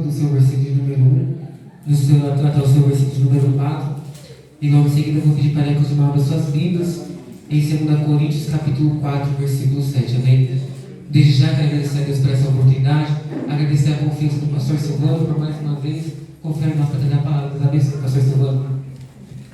do seu versículo número 1, até o seu versículo número 4. E logo em seguida eu vou pedir para que os irmãos abram suas Bíblias em 2 Coríntios, capítulo 4, versículo 7. Amém? Desde já quero agradecer a Deus por essa oportunidade, agradecer a confiança do pastor Silvano por mais uma vez confiar em nós para trazer a palavra. Deus abençoe, pastor Silvano.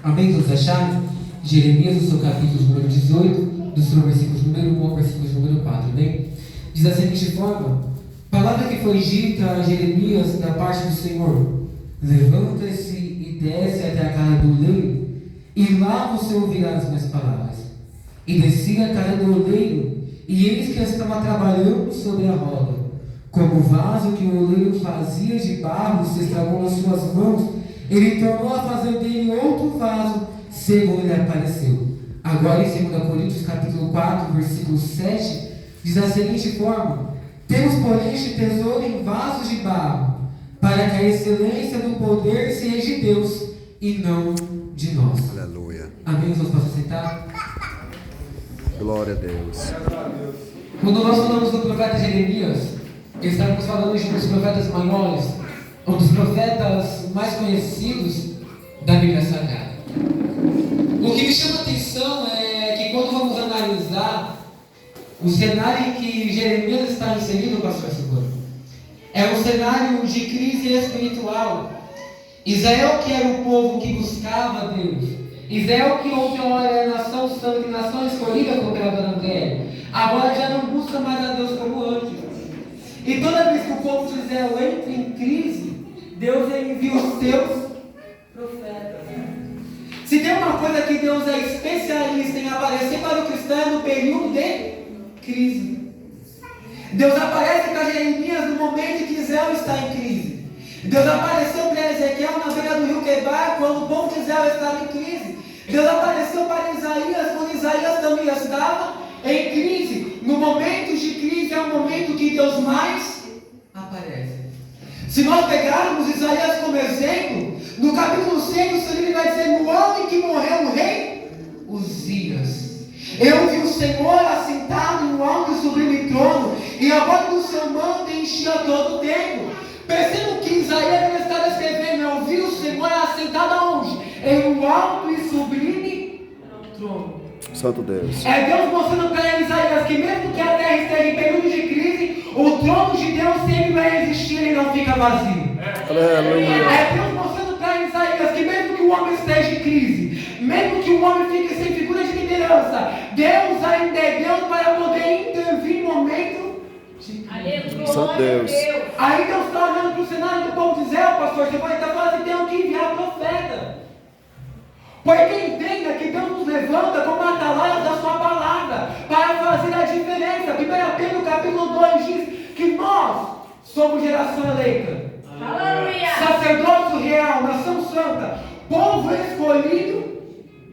Amém? Todos acharam? Jeremias, no seu capítulo número 18, do seu versículo número 1 ao versículo número 4. Amém? Diz da seguinte forma: palavra que foi dita a Jeremias da parte do Senhor: levanta-se e desce até a casa do oleiro, e lá você ouvirá as minhas palavras. E desci a casa do oleiro, e eis que estava trabalhando sobre a roda, como o vaso que o oleiro fazia de barro se estragou nas suas mãos, ele tornou a fazer dele outro vaso, segundo lhe apareceu. Agora em 2 Coríntios capítulo 4, versículo 7, diz da seguinte forma: temos, porém, este tesouro em vasos de barro, para que a excelência do poder seja de Deus e não de nós. Aleluia. Amém? Os posso aceitar? Glória a Deus. Quando nós falamos do profeta Jeremias, estamos falando de um dos profetas maiores, um dos profetas mais conhecidos da Bíblia Sagrada. O que me chama a atenção é que quando vamos analisar o cenário em que Jeremias está inserido, pastor Silvano, é um cenário de crise espiritual. Israel, que era o povo que buscava a Deus, Israel, que outrora era a nação santa e nação escolhida como imperador André, agora já não busca mais a Deus como antes. E toda vez que o povo de Israel entra em crise, Deus envia os seus profetas. Se tem uma coisa que Deus é especialista em aparecer para o cristão, é no período de crise. Deus aparece para Jeremias no momento em que Israel está em crise. Deus apareceu para Ezequiel na beira do rio Quebar, quando o povo de Israel estava em crise. Deus apareceu para Isaías, quando Isaías também estava em crise. No momento de crise é o momento que Deus mais aparece. Se nós pegarmos Isaías como exemplo, no capítulo 6 o Senhor vai dizer: no ano em que morreu o rei Uzias, eu vi o Senhor assentado em um alto e sublime trono, e a voz do seu manto enchia todo o templo. Percebam que Isaías está descrevendo: eu vi o Senhor assentado aonde? Em um alto e sublime trono. Santo Deus. É Deus mostrando para Isaías que mesmo que a terra esteja em período de crise, o trono de Deus sempre vai existir e não fica vazio. Aleluia. É Deus mostrando para Isaías que mesmo que o homem esteja em crise, mesmo que o homem fique sem figura de liderança, Deus ainda é Deus para poder intervir no momento de crise. Santo Deus. Aí Deus está olhando para o cenário do povo de Israel, pastor, você vai estar falando que tem que enviar profeta. Porque entenda que Deus nos levanta como atalaias da sua palavra para fazer a diferença. 1 Pedro capítulo 2 diz que nós somos geração eleita, sacerdócio real, nação santa, povo escolhido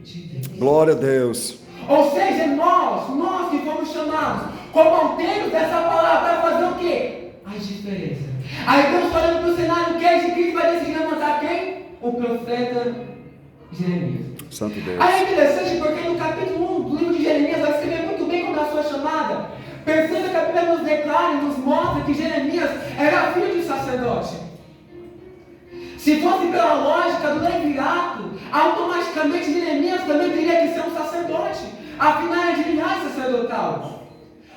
de Deus. Glória a Deus. Ou seja, nós que fomos chamados como alteiros dessa palavra para fazer o quê? A diferença. Aí Deus falando para o cenário que é de Cristo, vai decidir levantar quem? O profeta Jeremias. Santo Deus. Aí é interessante porque no capítulo 1 do livro de Jeremias vai escrever muito bem como é a sua chamada. Perceba que a Bíblia nos declara e nos mostra que Jeremias era filho de sacerdote. Se fosse pela lógica do levirato, automaticamente Jeremias também teria que ser um sacerdote, afinal é de linhagem sacerdotal.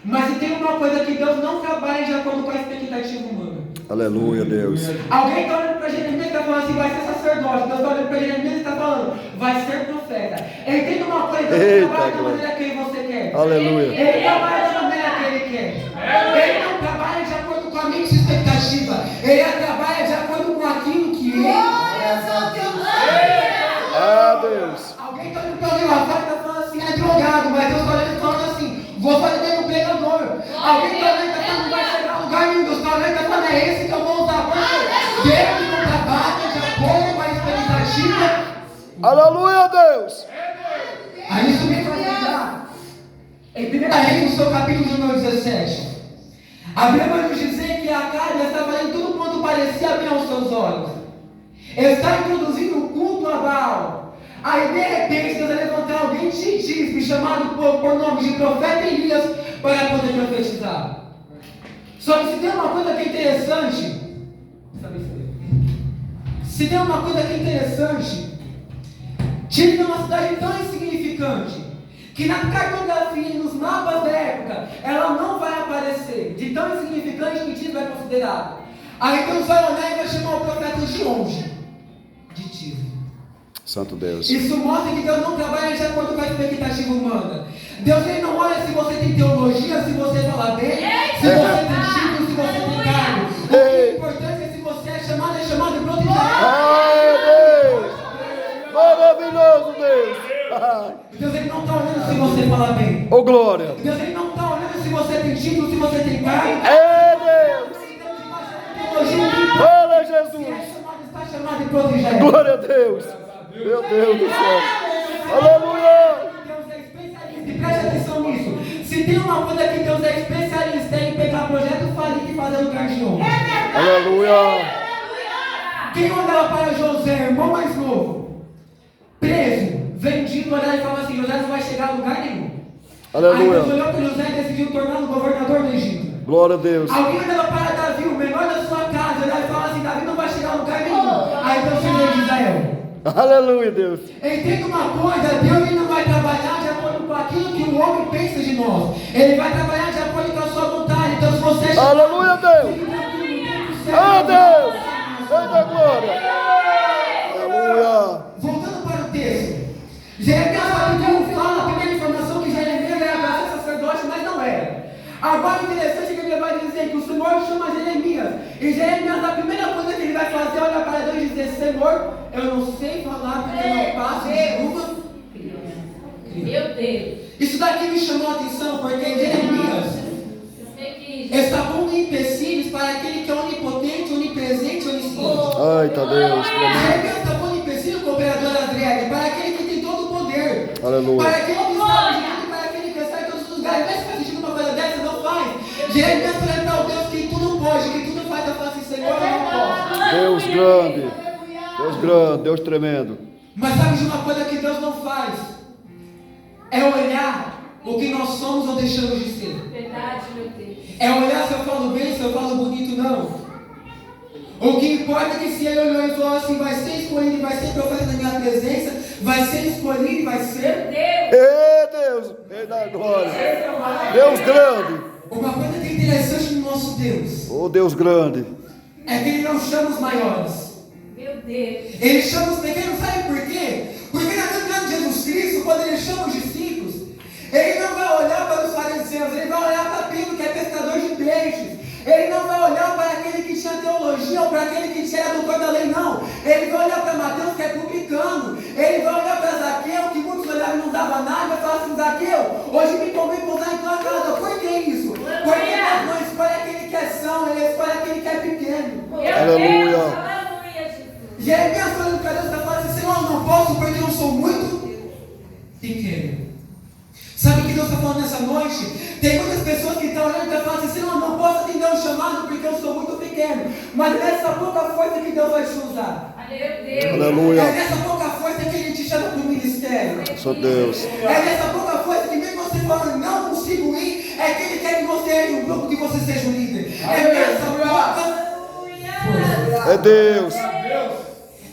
Mas se tem uma coisa que Deus não trabalha de acordo com a expectativa humana. Aleluia, Deus. Alguém está olhando para Jeremias e está falando assim: vai ser sacerdote. Deus está olhando para Jeremias e está falando: vai ser profeta. Ele tem uma coisa, Deus trabalha da maneira que você quer. Aleluia. Ele trabalha da maneira que ele quer. Ele não trabalha de acordo com a minha expectativa. Ele trabalha de acordo com aquilo que ele Ah, Deus. Alguém está olhando para mim lá fora e está falando assim: é drogado. Mas Deus está olhando e falando assim: vou fazer bem o pregador. Alguém está olhando e está falando: vai chegar um lugar nenhum. Deus está olhando e está falando: é esse que eu vou usar. Deus não trabalha de acordo com a expectativa. Aleluia, Deus. Aí isso me faz lembrar em 1 Reis, no seu capítulo número 17. A Bíblia vai nos dizer que a carne está fazendo tudo quanto parecia bem aos seus olhos. Está introduzindo o culto a Baal. Aí de repente Deus vai levantar alguém de chamado por nome de profeta Elias para poder profetizar. Só que se tem uma coisa que é interessante, sabe isso? Se tem uma coisa que é interessante, Tiro é uma cidade tão insignificante que na cartografia e nos mapas da época ela não vai aparecer, de tão insignificante que Tiro é considerado. Aí Deus vai olhar e vai chamar o profeta de longe, de Tiro. Santo Deus. Isso mostra que Deus não trabalha de acordo com a expectativa humana. Deus ele não olha se você tem teologia, se você fala bem, se você tem título, se você tem cargo. O que é importante é se você é chamado e pronto e já Ai, Deus! Maravilhoso, Deus! Deus ele não está olhando se você fala bem. Oh, glória! Deus ele não está olhando se você tem título, se você tem cargo. Deus! Fala, Jesus! Está chamado e pronto e já é. Glória a Deus! Meu Deus do céu! Aleluia! Deus é especialista, e preste atenção nisso. Se tem uma coisa que Deus é especialista em pegar projeto falido e fazer lugar de honra. Aleluia! Quem olhava para José, irmão mais novo, preso, vendido, olhava e falava assim: José não vai chegar a lugar nenhum. Aleluia. Aí Deus olhou para José e decidiu torná-lo governador do Egito. Glória a Deus! Alguém olhava para Davi, o menor da sua casa, olhava e falava assim: Davi não vai chegar a lugar nenhum. Aí Deus fez ele de Israel. Aleluia, Deus! Entenda uma coisa, Deus ele não vai trabalhar de acordo com aquilo que o homem pensa de nós. Ele vai trabalhar de acordo com a sua vontade. Então se você é chamado, Aleluia, Deus! Ah, Deus! Vem da glória! Aleluia! voltando para o texto, Jeremias capítulo 1 fala a primeira informação que Jeremias era para ser sacerdote, mas não era. Agora o interessante é que ele vai dizer que o Senhor chama Jeremias. E Jeremias, a primeira coisa que ele vai fazer é olhar para Deus e dizer: Senhor, eu não sei falar porque eu não passo de uma Meu Deus. Isso daqui me chamou a atenção porque Jeremias está pondo empecilhos para aquele que é onipotente, onipresente, onisciente. Ai, tá Deus! Jeremias está pondo empecilho com o operador Adriele, para aquele que tem todo o poder. Aleluia. Para aquele que sabe de tudo, para aquele que está em todos os lugares. Mas se faz sentido uma coisa dessa, não faz. Jeremias está olhando para o Deus que tudo pode, que tudo faz. Eu falo assim: Senhor, eu não posso. Deus grande! Deus grande, Deus tremendo! Mas sabe de uma coisa que Deus não faz? É olhar o que nós somos ou deixamos de ser. Verdade, meu Deus. É olhar se eu falo bem, se eu falo bonito, não. O que importa é que se ele olhou e falou assim: vai ser escolhido, vai ser profeta na minha presença, vai ser escolhido e vai ser. Ei, Deus! Rei da glória! Deus grande! Uma coisa que é interessante no nosso Deus Oh, Deus grande! é que ele não chama os maiores. Meu Deus. Ele chama os pequenos, sabe por quê? Porque na caminhada de Jesus Cristo, quando ele chama os discípulos, ele não vai olhar para os fariseus, ele vai olhar para Pedro, que é pescador de peixes. Ele não vai olhar para aquele que tinha teologia ou para aquele que tinha doutor da lei, não. Ele vai olhar para Mateus, que é publicano. Ele vai olhar para Zaqueu, que muitos olhavam e não dava nada, e vai falar assim: Zaqueu, hoje me convém pousar em tua casa. Por que isso? Porque Deus não escolhe aquele que é são, ele escolhe aquele que é pequeno. Aleluia. Aleluia, Jesus. Jeremias falando para Deus, está falando assim: Senhor, eu não posso porque eu sou muito pequeno. Sabe o que Deus está falando nessa noite? Tem muitas pessoas que estão olhando e estão falando assim: Senhor, eu não posso atender o chamado porque eu sou muito pequeno. Mas é nessa pouca força que Deus vai te usar. Aleluia. É nessa pouca força que Ele te chama para o ministério. Só Deus. É nessa pouca força que mesmo você falando não consigo ir, é que Ele quer que você entre um grupo, que você seja um líder. É nessa pouca força. É Deus.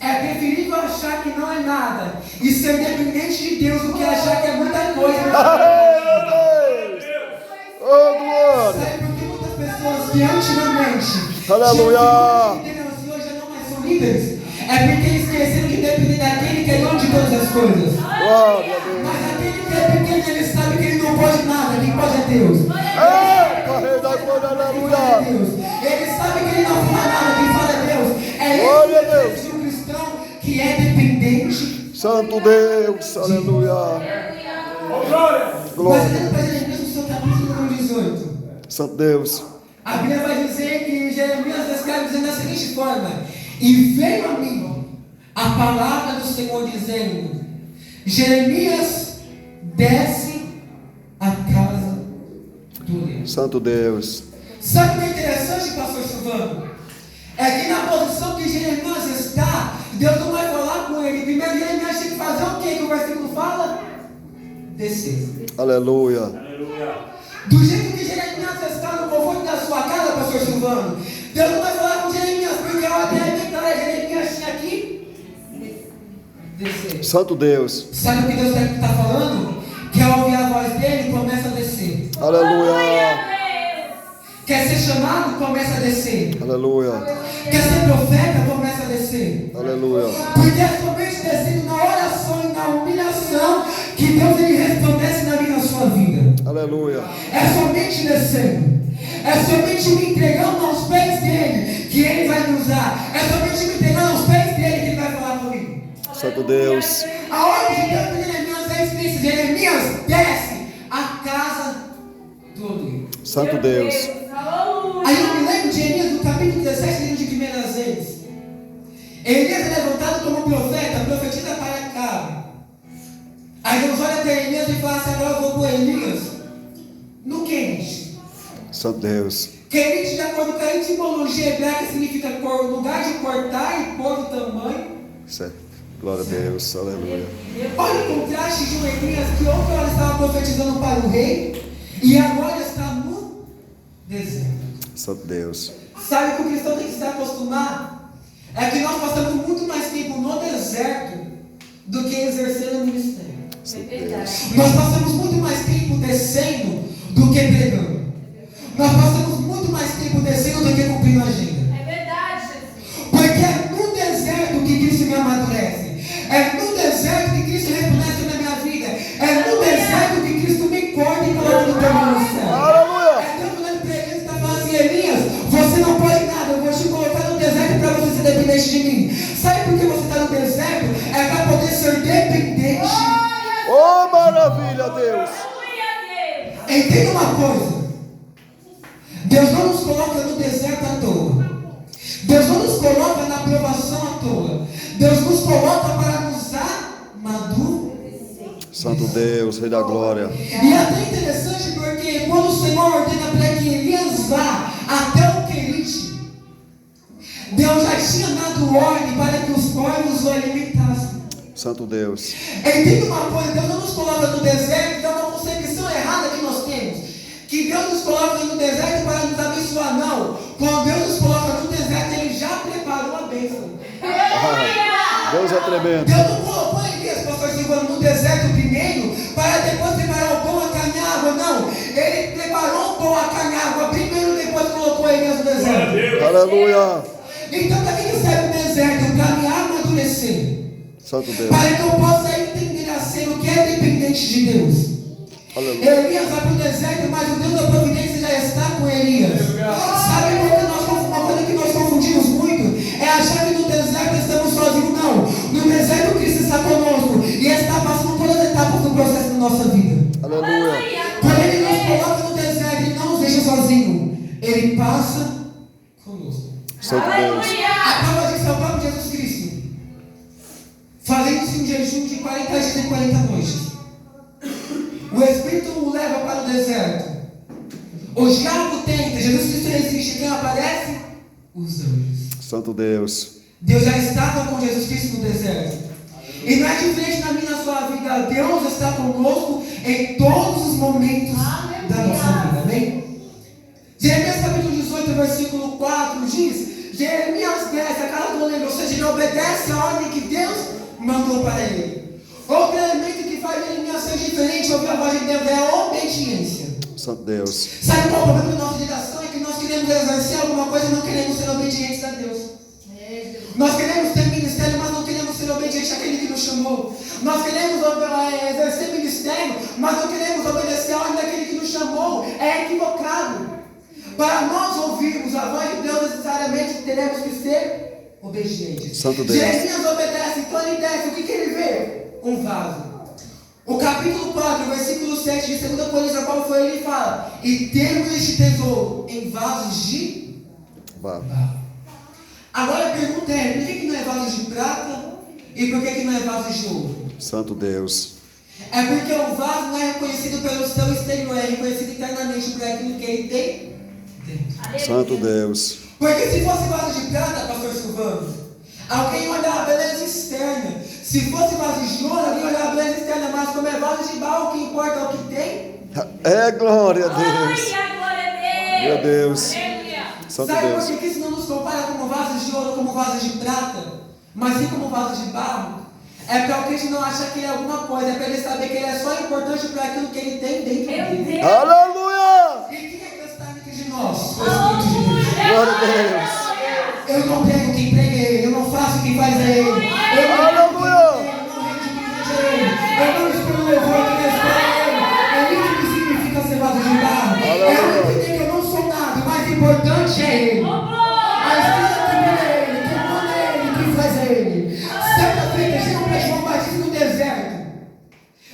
É preferível achar que não é nada e ser dependente de Deus do que achar que é muita coisa. Ai, Deus. Oh, glória. Sabe por que muitas pessoas que antigamente Aleluia. e hoje já não mais são líderes? É porque eles esqueceram de depender daquele que é dono de todas as coisas. Glória a Deus. Mas aquele que é pequeno, ele sabe que ele não pode nada, quem pode é Deus. Eita, Rei da glória, Quem fala é aleluia. Deus. Ele sabe que ele não fala nada, quem fala é Deus. É Glória a esse Deus. que um cristão que é dependente. Santo Deus, aleluia. Mas Glória. olhando para Jeremias no seu capítulo número 18. Santo Deus. A Bíblia vai dizer que Jeremias descreve dizendo da seguinte forma: e veio a mim a palavra do Senhor dizendo: Jeremias, desce à casa do rei. Santo Deus. Sabe o que é interessante, pastor Silvano? É que na posição que Jeremias está, Deus não vai falar com ele. Primeiro Jeremias tem que fazer o que o versículo fala? Descer. Aleluia. Do jeito que Jeremias está no conforto da sua casa, pastor Silvano, Deus não vai falar com Jeremias, porque a ordem é Jeremias tinha aqui Santo Deus. Sabe o que Deus está falando? Que ao ouvir a voz dele, começa a descer. Aleluia. Quer ser chamado? Começa a descer. Aleluia. Quer ser profeta? Começa a descer. Aleluia. Porque é somente descendo na oração e na humilhação que Deus ele resplandece na minha e na sua vida. Aleluia. É somente descendo. É somente me entregando aos pés dele que ele vai me usar. É somente me entregando aos pés dele que ele vai falar comigo. Santo Deus. A ordem de Deus para Jeremias é explícita. Jeremias desce a casa do oleiro. Santo Deus. Aí eu me lembro de Jeremias no capítulo 17, livro de Primeiras Reis. Elias é levantado como profeta, profetiza para Acabe. Aí Deus olha para Elias e fala assim: agora eu vou pôr Elias no quente. Santo Deus. Quente, de acordo com a etimologia hebraica, significa lugar de cortar e pôr o tamanho. Certo. Glória a Deus. Aleluia. Olha o contraste de um Elias que outrora estava profetizando para o rei e agora está no deserto. Santo Deus. Sabe que o cristão tem que se acostumar? É que nós passamos muito mais tempo no deserto do que exercendo o ministério. Santo Deus. Nós passamos muito mais tempo descendo do que pregando. Nós passamos muito mais tempo descendo do que cumprindo a agenda. É verdade, Jesus. Porque é no deserto que Cristo me amadurece. É no deserto que Cristo resplandece na minha vida. É no deserto que Cristo me corta e coloca no caminho do céu. Aleluia. É Deus olhando para Elias e está falando assim: Elias, você não pode nada, eu vou te colocar no deserto para você ser dependente de mim. Sabe por que você está no deserto? É para poder ser dependente. Oh, maravilha, Deus. Entenda uma coisa. Deus não nos coloca no deserto à toa. Deus não nos coloca na provação à toa. Deus nos coloca para nos amadurecer. Santo Deus, Rei da Glória. E é até interessante porque quando o Senhor ordena para que Elias vá até o Querite, Deus já tinha dado ordem para que os corvos o alimentassem. Santo Deus. Entenda uma coisa, Deus não nos coloca no deserto, é uma concepção errada que nós temos. Que Deus nos coloca no deserto para nos abençoar, não. Quando Deus nos coloca no deserto, Ele já preparou a bênção. Deus é tremendo. Deus não colocou Elias, pastor Silvano, no deserto primeiro, para depois preparar o pão, a carne e a água, não. Ele preparou o pão, a carne e a água primeiro, depois colocou Elias no deserto. Aleluia. Então, para que serve o deserto? Para me amadurecer. Santo Deus. Para que eu possa entender a ser o que é dependente de Deus. Aleluia. Elias vai para o deserto, mas o Deus da providência já está com Elias. Sabe por que uma coisa que nós confundimos muito? É achar que no deserto estamos sozinhos. Não. No deserto Cristo está conosco e está passando todas as etapas do processo da nossa vida. Aleluia. Quando Ele nos coloca no deserto, Ele não nos deixa sozinhos. Ele passa conosco. Santo Deus. A prova disso é o próprio Jesus Cristo. Fazendo-se um jejum de 40 dias e 40 noites. O Espírito o leva para o deserto. O diabo tenta, Jesus Cristo resiste. Quem aparece? Os anjos. Santo Deus. Deus já estava com Jesus Cristo no deserto. E não é diferente na minha e na sua vida. Deus está conosco em todos os momentos da nossa vida. Amém? Jeremias capítulo 18, versículo 4 diz: Jeremias desce a casa do oleiro, ou seja, ele obedece a ordem que Deus mandou para ele. Outro elemento que faz Jeremias ser diferente, ouvir a voz de Deus, é a obediência. Santo Deus. Sabe qual é o problema da nossa geração? É que nós queremos exercer alguma coisa e não queremos ser obedientes a Deus. Nós queremos ter ministério, mas não queremos ser obedientes àquele que nos chamou. Nós queremos exercer ministério, mas não queremos obedecer a ordem daquele que nos chamou. É equivocado. Para nós ouvirmos a voz de Deus, necessariamente teremos que ser obedientes. Santo Deus. Jeremias obedece, então ele desce. O que ele vê? Um vaso. O capítulo 4, versículo 7 de 2 Coríntios, qual foi? Ele fala: e temos este tesouro em vasos de barro. Agora a pergunta é: por que não é vaso de prata? E por que não é vaso de ouro? Santo Deus. É porque o vaso não é reconhecido pelo seu exterior, é reconhecido internamente por aquilo que ele tem dentro. Santo Deus. Porque se fosse vaso de prata, pastor Silvano, alguém olhava a beleza externa. Se fosse vaso de ouro, alguém olhava a beleza externa. Mas como é vaso de barro, o que importa é o que tem. É glória a Deus. Meu Deus. Santo Sabe Deus. por que isso não nos compara como vasos de ouro, como vasos de prata, mas sim como vasos de barro? É para o crente não achar que ele é alguma coisa, é para ele saber que ele é só importante para aquilo que ele tem dentro dele. Aleluia! E quem é que está dentro de nós? O Espírito de Deus. Glória a Deus! Eu não prego quem prega é ele, eu não faço quem faz é ele. Eu não Aleluia! eu não estou no louvor que responde a ele. É isso que significa ser vaso de barro. É eu entender que eu não sou nada, o mais importante é ele. A estrela que brilha é ele, quem manda é ele, quem faz é ele. Certa feita, chegam para João Batista no deserto.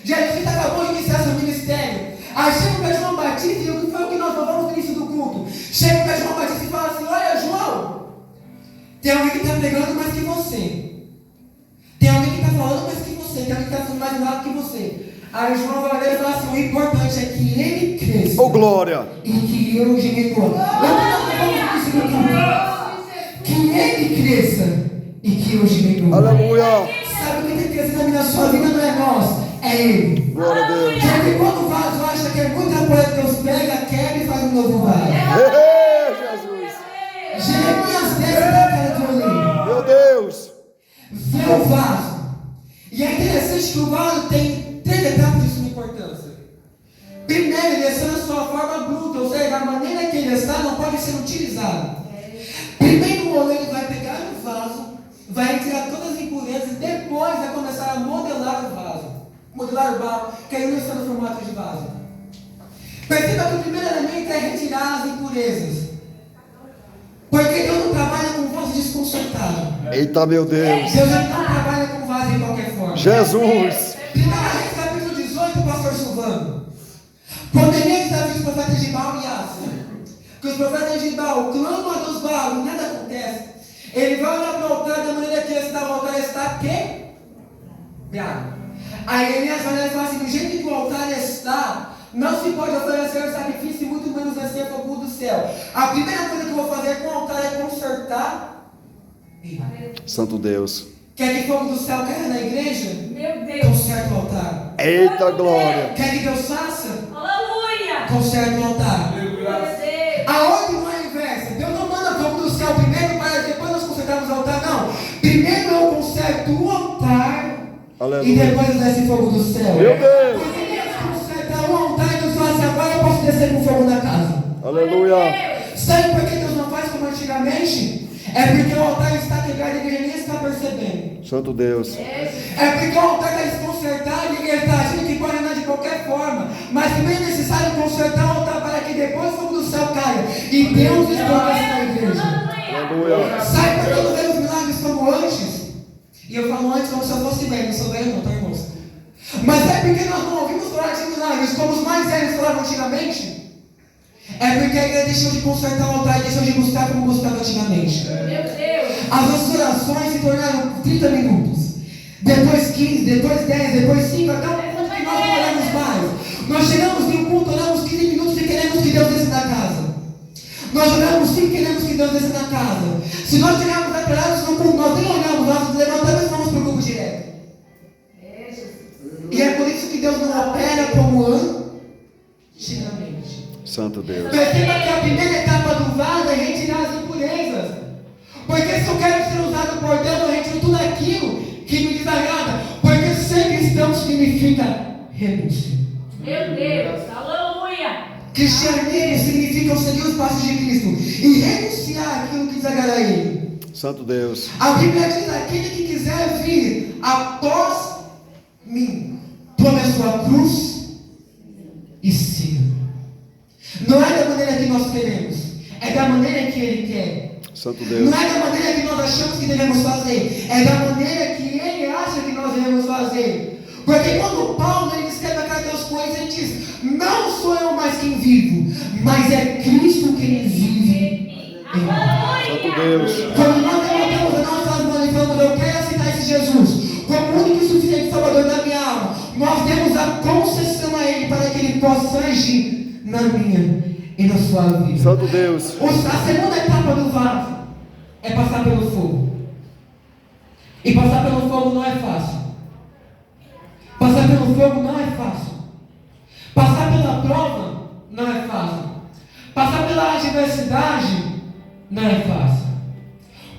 Jesus acabou de iniciar seu ministério. Aí chegam para João Batista, e o que foi o que nós falamos no início do culto? Chegam para João Batista e falam assim: olha, João, tem alguém que está pregando mais que você. Tem alguém que está falando mais que você. Tem alguém que está sendo mais lado que você. Aí João vai olhar e fala assim: o importante é que ele cresça. Oh, glória! E que eu diminua. Que ele cresça e que eu diminua. Aleluia! Sabe o que tem que crescer na sua vida? Não é nós, é ele. Glória a Deus! Porque quando o vaso acha que é muita coisa, Deus pega, quebra e faz um novo vaso. Ei, Jesus! Jeremias 10 da cara de Olim. Meu Deus! Vê o vaso. E é interessante que o vaso tem 3 etapas de sua importância. Primeiro, ele está na sua forma bruta, ou seja, a maneira que ele está não pode ser utilizado. Primeiro o oleiro vai pegar o vaso, vai tirar todas as impurezas e depois vai começar a modelar o vaso. Modelar o barro, que aí não está no formato de vaso. Perceba que o primeiro elemento é retirar as impurezas. Porque Deus não trabalha com vaso desconcertado. Eita, meu Deus! Deus não trabalha com vaso de qualquer forma. Jesus! 1 Reis capítulo 18, pastor Silvano. Poderia estar os profetas de Baal e Asa. Que os profetas de Baal clamam a Deus Baal e nada acontece. Ele vai olhar para o altar da maneira que está, o altar está quebrado. Aí Elias vai olhar e fala assim: do jeito que o altar está, não se pode oferecer sacrifício e muito menos descer fogo do céu. A primeira coisa que eu vou fazer com o altar é consertar ele. Santo Deus! Quer que fogo do céu caia na igreja? Meu Deus. Conserta o altar. Eita, glória! Quer que Deus faça? Aleluia. Conserta o altar. Deus. A ordem não é inversa. Deus não manda fogo do céu primeiro para depois nós consertarmos o altar, não. Primeiro eu conserto o altar. Aleluia. E depois desce fogo do céu. Meu Deus! Porque Deus conserta o altar e Deus fala assim: agora eu posso descer com fogo na casa. Aleluia! Sabe por que Deus não faz como antigamente? É porque o altar está quebrado e a igreja nem está percebendo. Santo Deus! É porque o altar está desconcertado e ele está achando que pode andar de qualquer forma. Mas também é necessário consertar o altar para que depois o fogo do céu caia. E Deus estabelece na igreja. Aleluia! Sabe por que eu não vejo os milagres como antes? E eu falo antes como se eu fosse velho, não sou velho não, tá, irmãos? Mas é porque nós não ouvimos falar de milagres como os mais velhos falavam antigamente? É porque a igreja deixou de consertar o altar e deixou de buscar como buscava antigamente. Meu Deus. As nossas orações se tornaram 30 minutos, depois 15, depois 10, depois 5, até o ponto que nós não oramos mais. Nós chegamos em um ponto, oramos 15 minutos e queremos que Deus desça na casa. Nós oramos 5 e queremos que Deus desça na casa. Se nós chegarmos atrasados no culto, nós nem olhamos, nós levantamos e vamos para o culto direto. E é por isso que Deus não opera como antigamente. Santo Deus! Perceba que a primeira etapa do vaso é retirar as impurezas. Porque se eu quero ser usado por Deus, eu retiro tudo aquilo que me desagrada. Porque ser cristão significa renúncia. Meu Deus. Aleluia. Cristianismo significa seguir os passos de Cristo e renunciar aquilo que desagrada a Ele. Santo Deus! A Bíblia diz: aquele que quiser vir após mim, tome a sua cruz e siga. Não é da maneira que nós queremos, é da maneira que Ele quer. Santo Deus! Não é da maneira que nós achamos que devemos fazer, é da maneira que Ele acha que nós devemos fazer. Porque quando Paulo ele escreve a carta aos Coríntios, ele diz: não sou eu mais quem vivo, mas é Cristo quem vive em mim. Santo Deus! Quando nós levantamos a nossa mão e falamos: eu quero aceitar esse Jesus como único e suficiente Salvador da minha alma, nós demos a concessão a Ele para que Ele possa agir na minha e na sua vida. Santo Deus! A segunda etapa do vaso é passar pelo fogo. E passar pelo fogo não é fácil. Passar pelo fogo não é fácil. Passar pela prova não é fácil. Passar pela adversidade não é fácil.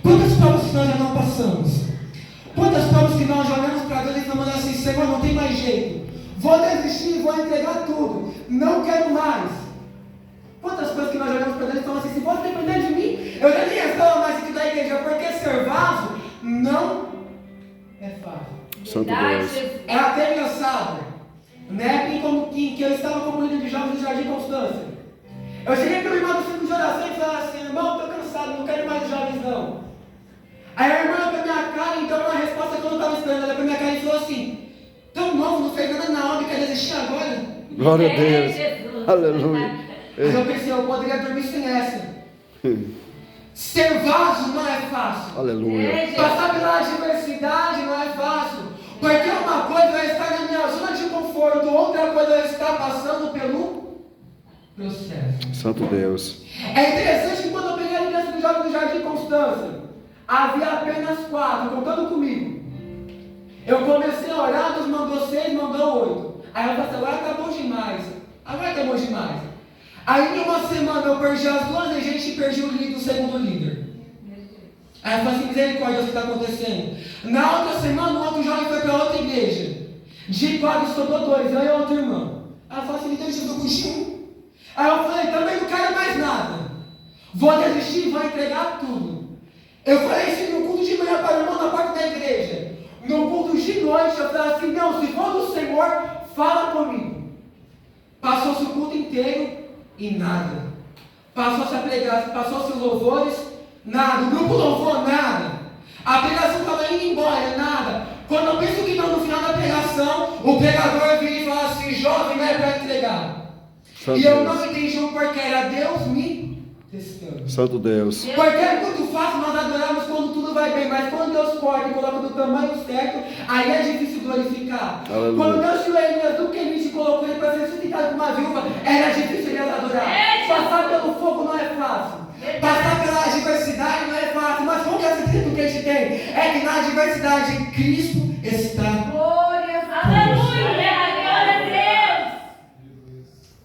Quantas provas que nós já não passamos? Quantas provas que nós olhamos para Deus e falamos assim: Senhor, não tem mais jeito, vou desistir, vou entregar tudo, não quero mais. Quantas coisas que nós olhamos para Deus e falamos assim: se fosse depender de mim, eu já nem estava mais aqui da igreja, porque ser vaso não é fácil. Santo Deus. É até engraçado, né? Que eu estava como líder de jovens no Jardim Constância. Eu cheguei para o irmão do centro de oração e falei assim: irmão, estou cansado, não quero mais jovens não. Aí a irmã olhou para minha cara e deu uma resposta que eu não estava esperando. Ela olhou para minha cara e falou assim: tão novo, não fez nada na obra, quer desistir agora? Glória a Deus. Aleluia. Mas eu pensei, eu poderia dormir sem essa. Ser vaso não é fácil. Aleluia. Passar pela adversidade não é fácil. Porque uma coisa é estar na minha zona de conforto, outra coisa é estar passando pelo processo. Santo Deus. É interessante que quando eu peguei a liderança do jovem do Jardim Constância, havia apenas 4, contando comigo. Eu comecei a orar, Deus mandou 6, mandou 8. Aí eu falei: agora tá bom demais. Agora tá bom demais. Aí em uma semana eu perdi as 2 regentes e perdi o segundo líder. Aí eu falei assim: misericórdia, o que está acontecendo? Na outra semana o outro jovem foi para outra igreja. De 4 sobrou 2, eu e outro irmão. Aí eu falei assim: deixa eu fugir um. Aí eu falei: também não quero mais nada. Vou desistir, vou entregar tudo. Eu falei isso no culto de manhã para o irmão na porta da igreja. No culto de noite eu falei assim: não, se for do Senhor, fala comigo. Passou-se o culto inteiro e nada. Passou-se a pregação, passou-se os louvores, nada. O grupo louvou, nada. A pregação estava indo embora, nada. Quando eu penso que não, no final da pregação, o pregador vira e fala assim: jovem, não é para entregar. Santo e eu Deus. não entendi o porquê, era Deus me testando. Santo Deus. Porque é muito fácil nós adorarmos quando tudo vai bem, mas quando Deus corta e coloca do tamanho certo, aí é difícil glorificar. Aleluia. Quando Deus tirou Elias do Querite e colocou ele para ser suscitado por uma viúva, era difícil ele adorar. Passar pelo fogo não é fácil. Passar pela adversidade não é fácil. Mas qual que é o segredo que a gente tem? É que na adversidade Cristo está. Glória a Deus.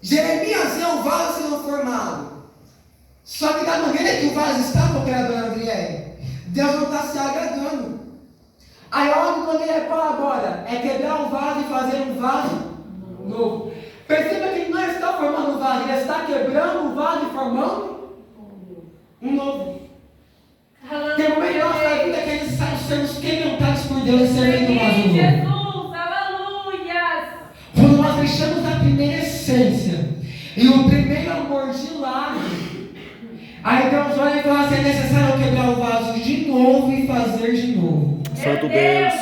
Jeremias é um vaso sendo formado. Só que da maneira que o vaso está, cooperador André, Deus não está se agradando. Aí a ordem quando ele é para agora é quebrar um vaso e fazer um vaso novo. Perceba que ele não está formando um vaso, ele está quebrando um vaso e formando um novo. Tem um momento da nossa vida que é necessário sermos quebrantados por Deus e servindo um vaso novo. Jesus, aleluia. Quando nós deixamos a primeira essência e o primeiro amor de lado, aí Deus olha e fala assim: é necessário quebrar o vaso de novo e fazer de novo. Santo Deus.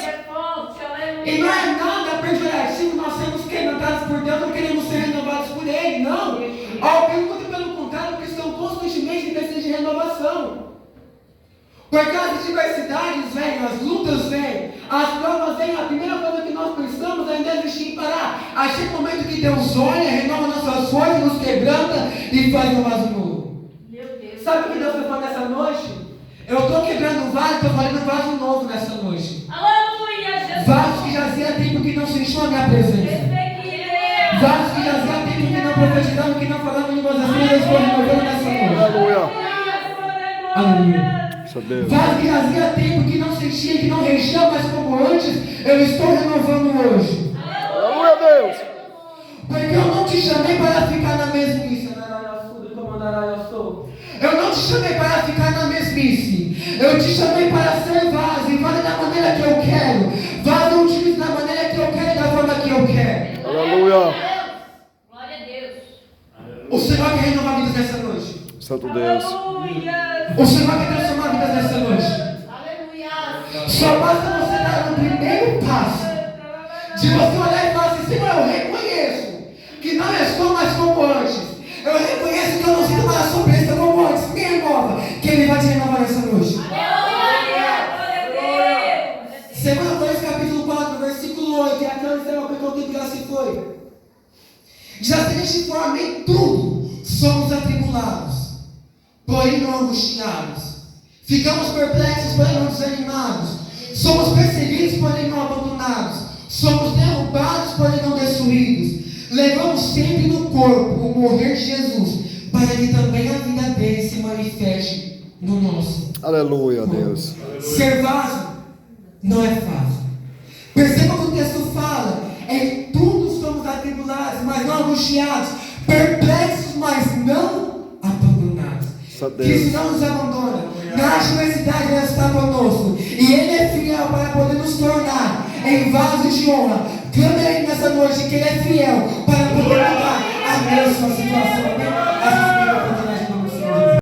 E não é nada pejorativo nós sermos quebrantados por Deus, não queremos ser renovados por Ele, não. Muito pelo contrário, que estão constantemente em necessidade de renovação. Porque as adversidades vêm, as lutas vêm, as provas vêm, a primeira coisa que nós pensamos é em desistir e parar. Aí chega o momento que Deus olha, renova nossas forças, nos quebranta e faz um vaso novo. Sabe o que Deus está falando nessa noite? Eu estou quebrando o vaso, estou fazendo um vaso novo nessa noite. Aleluia, Jesus. Vasos que jazia tempo que não sentiu a minha presença. Vasos que jazia tempo que não profetizavam, que não falavam línguas assim, eu estou renovando nessa noite. Aleluia. Aleluia. Deus. Vasos que jazia tempo que não sentia, que não regia mais como antes, eu estou renovando hoje. Aleluia, Deus. Porque eu não te chamei para ficar na mesmice. Eu não te chamei para ficar na mesmice. Eu te chamei para ser vaso. E vaso da maneira que eu quero. Vaso eu utilizo da maneira que eu quero e da forma que eu quero. Aleluia. Glória a Deus. O Senhor quer renovar vidas nessa noite. Santo Deus. O Senhor quer transformar vidas nessa noite. Só basta você dar o primeiro passo. De você olhar e falar assim: Senhor, eu reconheço que não estou mais como antes. Eu reconheço que eu não sinto mais a sua presença como antes. Me renova, que Ele vai te renovar nessa noite. Segunda Coríntios capítulo 4, versículo 8. E aquela história que eu contei que ela se foi. Diz assim: deste forma, em tudo somos atribulados, porém não angustiados. Ficamos perplexos, porém não desanimados. Somos perseguidos, porém não abandonados. Somos derrubados, porém não destruídos. Levamos sempre no corpo o morrer de Jesus, para que também a vida dele se manifeste no nosso. Aleluia, Deus. Ser vaso não é fácil. Perceba o que o texto fala. É todos somos atribulados, mas não angustiados, perplexos, mas não abandonados. Cristo não nos abandona. Na adversidade Ele está conosco. E Ele é fiel para poder nos tornar em vasos de honra. Clame aí nessa noite que Ele é fiel para poder mudar a mesma situação.